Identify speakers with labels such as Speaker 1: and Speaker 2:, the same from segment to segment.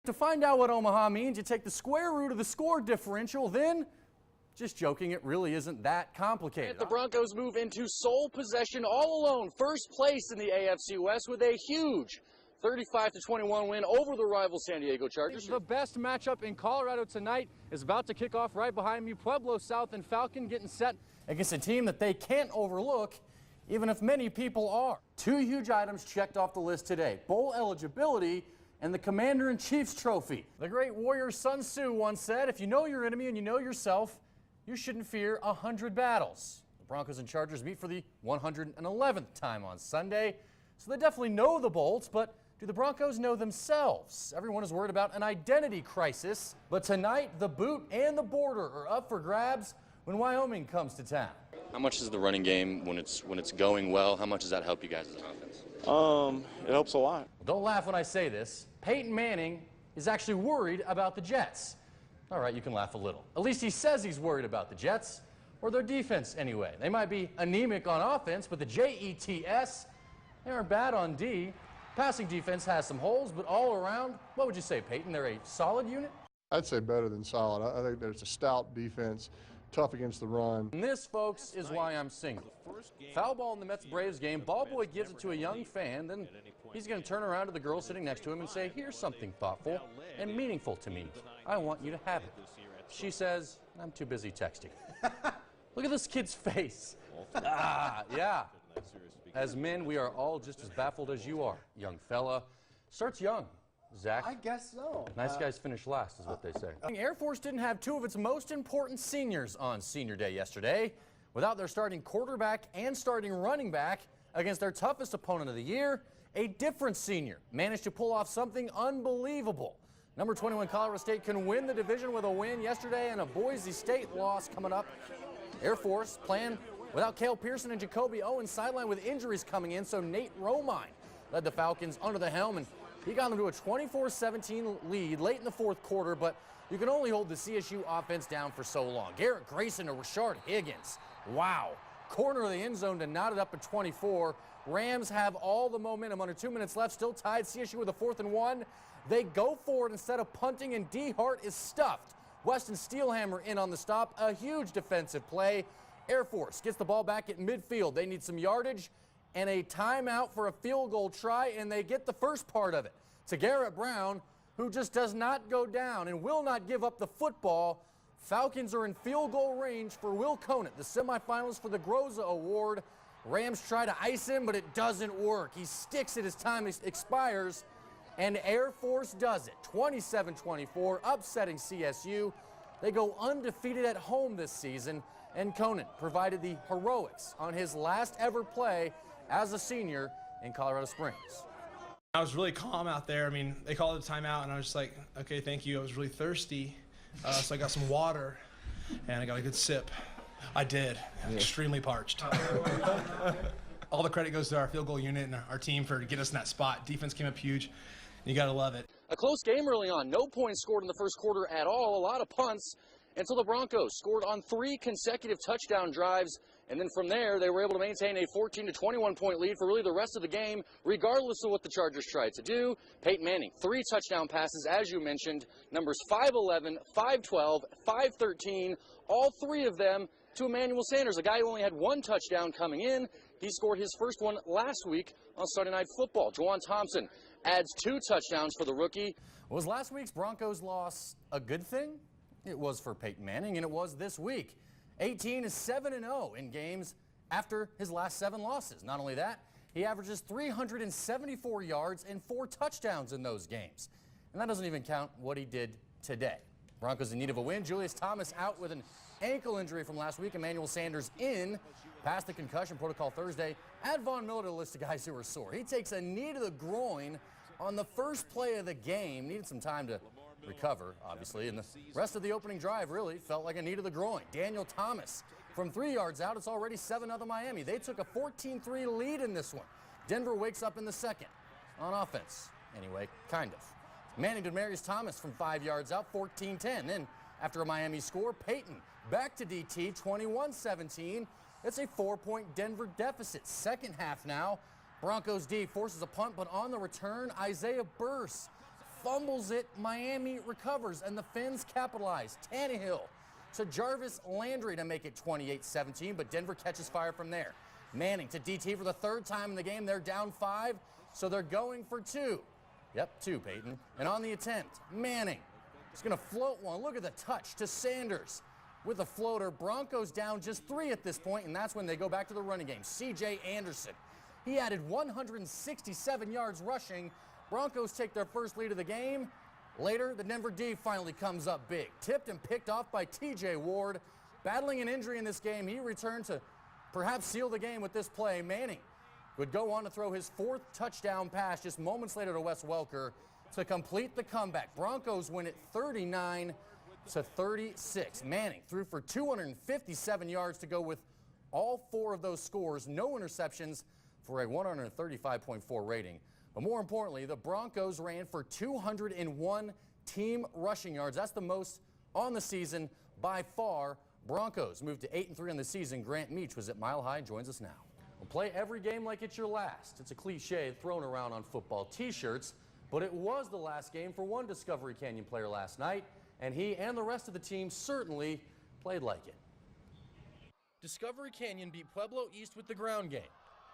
Speaker 1: To find out what Omaha means, you take the square root of the score differential, then, just joking, it really isn't that complicated.
Speaker 2: The Broncos move into sole possession all alone, first place in the AFC West with a huge 35-21 win over the rival San Diego Chargers.
Speaker 1: The best matchup in Colorado tonight is about to kick off right behind me. Pueblo South and Falcon getting set against a team that they can't overlook, even if many people are. Two huge items checked off the list today: bowl eligibility and the Commander-in-Chief's trophy. The great warrior Sun Tzu once said, if you know your enemy and you know yourself, you shouldn't fear 100 battles. The Broncos and Chargers meet for the 111th time on Sunday, so they definitely know the Bolts, but do the Broncos know themselves? Everyone is worried about an identity crisis, but tonight the boot and the border are up for grabs when Wyoming comes to town.
Speaker 3: How much is the running game when it's going well? How much does that help you guys as an offense?
Speaker 4: It helps a lot.
Speaker 1: Don't laugh when I say this. Peyton Manning is actually worried about the Jets. All right, you can laugh a little. At least he says he's worried about the Jets, or their defense anyway. They might be anemic on offense, but the Jets, they aren't bad on D. Passing defense has some holes, but all around, what would you say, Peyton? They're a solid unit?
Speaker 5: I'd say better than solid. I think there's a stout defense, tough against the run.
Speaker 1: And this, folks, is why I'm single. Foul ball in the Mets-Braves game. Ball boy gives it to a young fan. Then he's going to turn around to the girl sitting next to him and say, here's something thoughtful and meaningful to me. I want you to have it. She says, I'm too busy texting. Look at this kid's face. Yeah. As men, we are all just as baffled as you are, young fella. Starts young. Zach?
Speaker 6: I guess so.
Speaker 1: Nice guys finish last is what they say. Air Force didn't have two of its most important seniors on Senior Day yesterday. Without their starting quarterback and starting running back against their toughest opponent of the year, a different senior managed to pull off something unbelievable. Number 21 Colorado State can win the division with a win yesterday and a Boise State loss coming up. Air Force playing without Cale Pearson and Jacoby Owens sidelined with injuries coming in, so Nate Romine led the Falcons under the helm, and he got them to a 24-17 lead late in the fourth quarter, but you can only hold the CSU offense down for so long. Garrett Grayson to Rashard Higgins. Wow. Corner of the end zone to knot it up at 24. Rams have all the momentum. Under 2 minutes left, still tied. CSU with a 4th and 1. They go for it instead of punting, and D. Hart is stuffed. Weston Steelhammer in on the stop. A huge defensive play. Air Force gets the ball back at midfield. They need some yardage and a timeout for a field goal try, and they get the first part of it to Garrett Brown, who just does not go down and will not give up the football. Falcons are in field goal range for Will Conant, the semifinalist for the Groza Award. Rams try to ice him, but it doesn't work. He sticks it as time expires, and Air Force does it. 27-24, upsetting CSU. They go undefeated at home this season, and Conant provided the heroics on his last ever play as a senior in Colorado Springs.
Speaker 7: I was really calm out there. I mean, they called it a timeout, and I was just like, okay, thank you. I was really thirsty, so I got some water, and I got a good sip. I did. Extremely parched. All the credit goes to our field goal unit and our team for getting us in that spot. Defense came up huge. You got to love it.
Speaker 2: A close game early on. No points scored in the first quarter at all. A lot of punts until the Broncos scored on 3 consecutive touchdown drives. And then from there, they were able to maintain a 14-21 point lead for really the rest of the game, regardless of what the Chargers tried to do. Peyton Manning, 3 touchdown passes, as you mentioned, numbers 5'11", 5'12", 5'13", all 3 of them to Emmanuel Sanders, a guy who only had 1 touchdown coming in. He scored his first one last week on Sunday Night Football. Juwan Thompson adds 2 touchdowns for the rookie.
Speaker 1: Was last week's Broncos loss a good thing? It was for Peyton Manning, and it was this week. 18-7-0 in games after his last 7 losses. Not only that, he averages 374 yards and 4 touchdowns in those games. And that doesn't even count what he did today. Broncos in need of a win. Julius Thomas out with an ankle injury from last week. Emmanuel Sanders in, past the concussion protocol Thursday. Add Von Miller to the list of guys who are sore. He takes a knee to the groin on the first play of the game. Needed some time to recover, obviously, and the rest of the opening drive really felt like a knee to the groin. Daniel Thomas from 3 yards out. It's already 7-0 Miami. They took a 14-3 lead in this one. Denver wakes up in the second on offense. Anyway, kind of. Manning to Demarius Thomas from 5 yards out, 14-10. Then after a Miami score, Peyton back to DT, 21-17. It's a 4-point Denver deficit. Second half now. Broncos D forces a punt, but on the return, Isaiah Burse fumbles it. Miami recovers, and the Fins capitalize. Tannehill to Jarvis Landry to make it 28-17, but Denver catches fire from there. Manning to DT for the third time in the game. They're down 5, so they're going for 2. Yep, 2, Peyton. And on the attempt, Manning is going to float one. Look at the touch to Sanders with a floater. Broncos down just 3 at this point, and that's when they go back to the running game. C.J. Anderson. He added 167 yards rushing. Broncos take their first lead of the game. Later, the Denver D finally comes up big. Tipped and picked off by T.J. Ward. Battling an injury in this game, he returned to perhaps seal the game with this play. Manning would go on to throw his 4th touchdown pass just moments later to Wes Welker to complete the comeback. Broncos win it 39-36. Manning threw for 257 yards to go with all 4 of those scores. No interceptions for a 135.4 rating. But more importantly, the Broncos ran for 201 team rushing yards. That's the most on the season by far. Broncos moved to 8-3 on the season. Grant Meach was at Mile High and joins us now. We'll play every game like it's your last. It's a cliche thrown around on football t-shirts, but it was the last game for one Discovery Canyon player last night, and he and the rest of the team certainly played like it. Discovery Canyon beat Pueblo East with the ground game,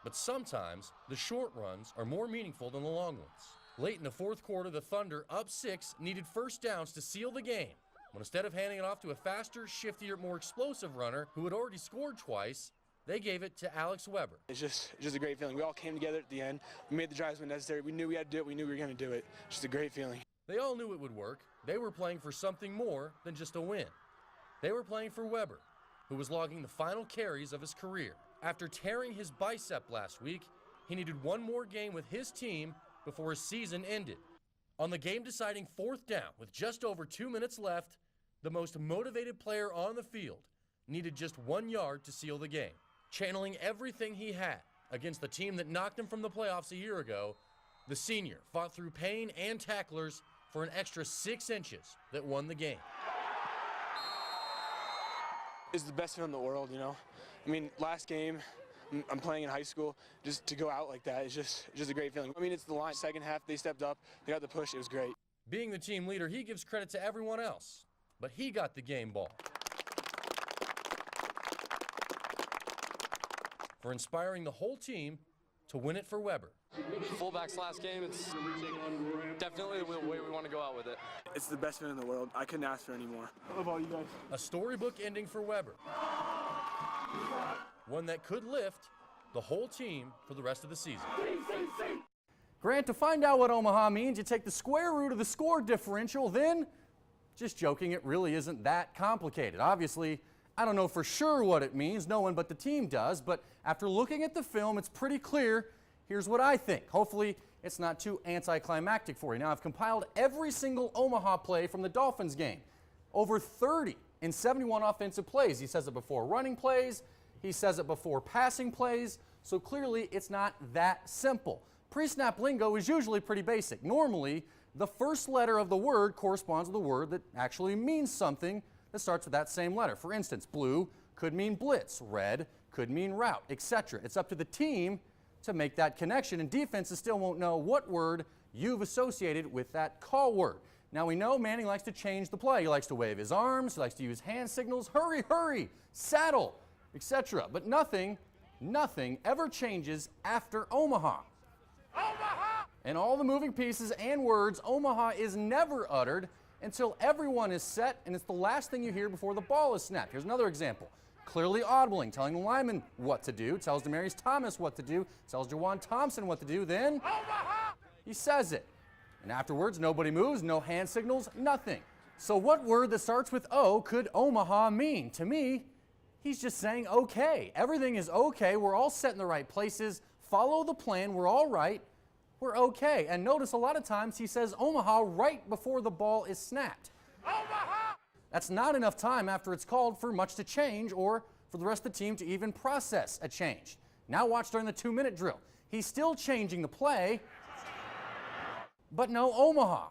Speaker 1: but sometimes the short runs are more meaningful than the long ones. Late in the 4th quarter, the Thunder, up 6, needed first downs to seal the game, when instead of handing it off to a faster, shiftier, more explosive runner who had already scored twice, they gave it to Alex Weber.
Speaker 6: It's just a great feeling. We all came together at the end. We made the drives when necessary. We knew we had to do it. We knew we were going to do it. Just a great feeling.
Speaker 1: They all knew it would work. They were playing for something more than just a win. They were playing for Weber, who was logging the final carries of his career. After tearing his bicep last week, he needed one more game with his team before his season ended. On the game-deciding 4th down, with just over 2 minutes left, the most motivated player on the field needed just 1 yard to seal the game. Channeling everything he had against the team that knocked him from the playoffs a year ago, the senior fought through pain and tacklers for an extra 6 inches that won the game.
Speaker 6: It's the best feeling in the world, you know. I mean, last game, I'm playing in high school. Just to go out like that is just a great feeling. I mean, it's the line. Second half, they stepped up. They got the push. It was great.
Speaker 1: Being the team leader, he gives credit to everyone else, but he got the game ball. For inspiring the whole team to win it for Weber.
Speaker 8: Fullback's last game, it's definitely the way we want to go out with it.
Speaker 6: It's the best feeling in the world. I couldn't ask for any more. I love all you guys.
Speaker 1: A storybook ending for Weber. One that could lift the whole team for the rest of the season. Grant, to find out what Omaha means, you take the square root of the score differential, then, just joking, it really isn't that complicated. Obviously, I don't know for sure what it means, no one but the team does, but after looking at the film, it's pretty clear. Here's what I think. Hopefully, it's not too anticlimactic for you. Now, I've compiled every single Omaha play from the Dolphins game. Over 30 in 71 offensive plays. He says it before running plays. He says it before passing plays. So clearly, it's not that simple. Pre-snap lingo is usually pretty basic. Normally, the first letter of the word corresponds to the word that actually means something that starts with that same letter. For instance, blue could mean blitz, red could mean route, etc. It's up to the team to make that connection, and defenses still won't know what word you've associated with that call word. Now we know Manning likes to change the play. He likes to wave his arms, he likes to use hand signals, hurry, hurry, saddle, etc. But nothing ever changes after Omaha. Omaha! And all the moving pieces and words, Omaha is never uttered until everyone is set, and it's the last thing you hear before the ball is snapped. Here's another example. Clearly audibling, telling the lineman what to do, tells Demarius Thomas what to do, tells Jawan Thompson what to do, then Omaha! He says it. And afterwards, nobody moves, no hand signals, nothing. So what word that starts with O could Omaha mean? To me, he's just saying okay. Everything is okay, we're all set in the right places, follow the plan, we're all right. We're okay. And notice a lot of times he says Omaha right before the ball is snapped. Omaha! That's not enough time after it's called for much to change or for the rest of the team to even process a change. Now watch during the 2-minute drill. He's still changing the play, but no Omaha.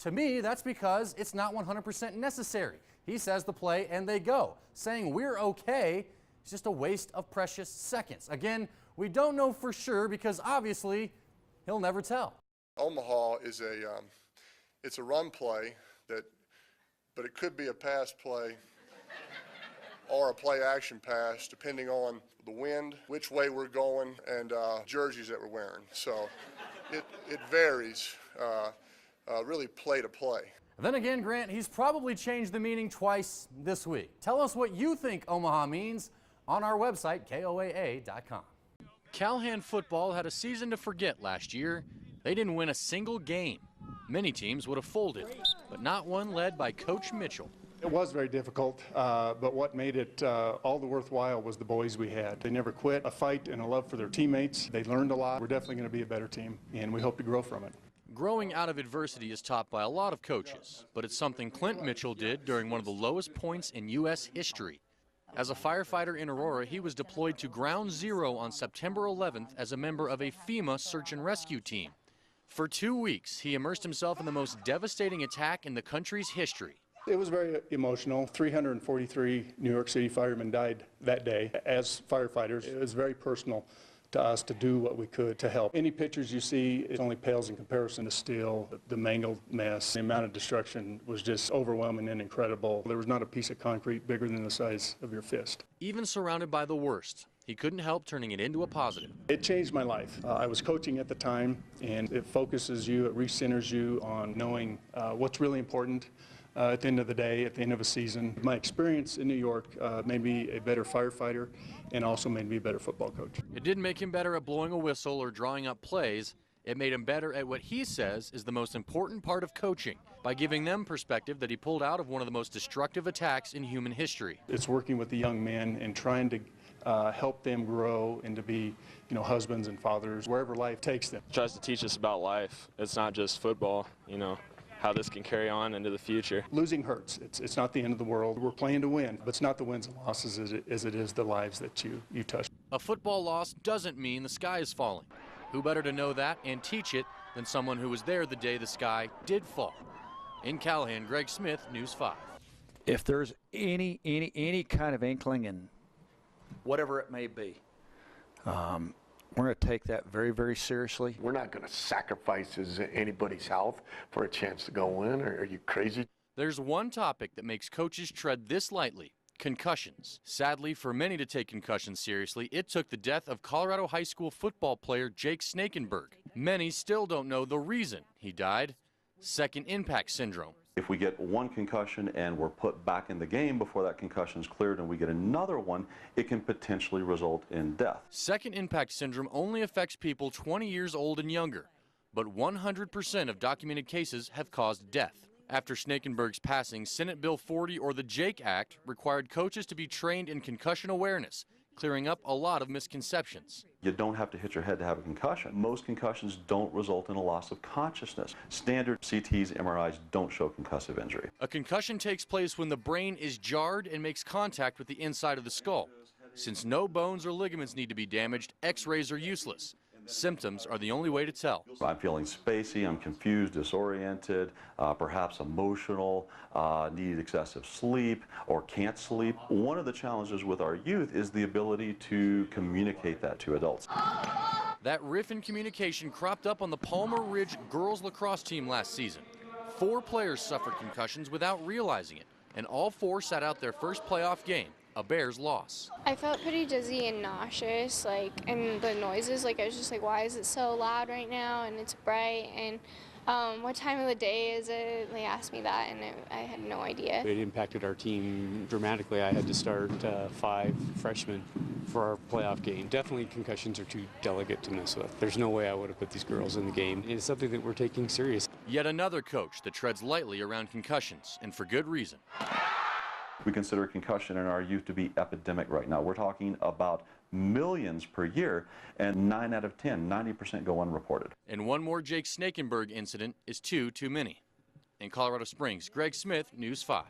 Speaker 1: To me, that's because it's not 100% necessary. He says the play and they go. Saying we're okay is just a waste of precious seconds. Again, we don't know for sure because obviously he'll never tell.
Speaker 5: Omaha is it's a run play but it could be a pass play or a play action pass, depending on the wind, which way we're going, and jerseys that we're wearing. So it varies, really play to play.
Speaker 1: Then again, Grant, he's probably changed the meaning twice this week. Tell us what you think Omaha means on our website, KOAA.com. Callahan football had a season to forget last year. They didn't win a single game. Many teams would have folded, but not one led by Coach Mitchell.
Speaker 9: It was very difficult, but what made it all the worthwhile was the boys we had. They never quit, a fight and a love for their teammates. They learned a lot. We're definitely going to be a better team, and we hope to grow from it.
Speaker 1: Growing out of adversity is taught by a lot of coaches, but it's something Clint Mitchell did during one of the lowest points in U.S. history. As a firefighter in Aurora, he was deployed to Ground Zero on September 11th as a member of a FEMA search and rescue team. For 2 weeks, he immersed himself in the most devastating attack in the country's history.
Speaker 9: It was very emotional. 343 New York City firemen died that day. As firefighters, it was very personal to us to do what we could to help. Any pictures you see, it only pales in comparison to still the mangled mess. The amount of destruction was just overwhelming and incredible. There was not a piece of concrete bigger than the size of your fist.
Speaker 1: Even surrounded by the worst, he couldn't help turning it into a positive.
Speaker 9: It changed my life. I was coaching at the time, and it focuses you, it recenters you on knowing what's really important at the end of the day, at the end of a season. My experience in New York made me a better firefighter and also made me a better football coach.
Speaker 1: It didn't make him better at blowing a whistle or drawing up plays. It made him better at what he says is the most important part of coaching, by giving them perspective that he pulled out of one of the most destructive attacks in human history.
Speaker 9: It's working with the young men and trying to help them grow and to be, husbands and fathers, wherever life takes them.
Speaker 4: It tries to teach us about life. It's not just football, how this can carry on into the future.
Speaker 9: Losing hurts. It's not the end of the world. We're playing to win, but it's not the wins and losses as it is the lives that you touch.
Speaker 1: A football loss doesn't mean the sky is falling. Who better to know that and teach it than someone who was there the day the sky did fall? In Callahan, Greg Smith, News 5.
Speaker 10: If there's any kind of inkling, and whatever it may be, we're going to take that very, very seriously.
Speaker 11: We're not going to sacrifice anybody's health for a chance to go in. Are you crazy?
Speaker 1: There's one topic that makes coaches tread this lightly: concussions. Sadly, for many to take concussions seriously, it took the death of Colorado high school football player Jake Snakenberg. Many still don't know the reason he died: second impact syndrome.
Speaker 12: If we get one concussion and we're put back in the game before that concussion's cleared and we get another one, it can potentially result in death.
Speaker 1: Second impact syndrome only affects people 20 years old and younger, but 100% of documented cases have caused death. After Snakenberg's passing, Senate Bill 40, or the JAKE Act, required coaches to be trained in concussion awareness, clearing up a lot of misconceptions.
Speaker 12: You don't have to hit your head to have a concussion. Most concussions don't result in a loss of consciousness. Standard CTs, MRIs don't show concussive injury.
Speaker 1: A concussion takes place when the brain is jarred and makes contact with the inside of the skull. Since no bones or ligaments need to be damaged, X-rays are useless. Symptoms are the only way to tell.
Speaker 12: I'm feeling spacey, I'm confused, disoriented, perhaps emotional, need excessive sleep, or can't sleep. One of the challenges with our youth is the ability to communicate that to adults.
Speaker 1: That riff in communication cropped up on the Palmer Ridge girls lacrosse team last season. 4 players suffered concussions without realizing it, and all 4 sat out their first playoff game, a Bears loss.
Speaker 13: I felt pretty dizzy and nauseous, and the noises, I was just why is it so loud right now, and it's bright, and what time of the day is it? They asked me that, and I had no idea.
Speaker 14: It impacted our team dramatically. I had to start 5 freshmen for our playoff game. Definitely concussions are too delicate to mess with. There's no way I would have put these girls in the game. It's something that we're taking serious.
Speaker 1: Yet another coach that treads lightly around concussions, and for good reason.
Speaker 12: We consider concussion in our youth to be epidemic right now. We're talking about millions per year, and 9 out of 10, 90% go unreported.
Speaker 1: And one more Jake Snakenberg incident is too many. In Colorado Springs, Greg Smith, News 5.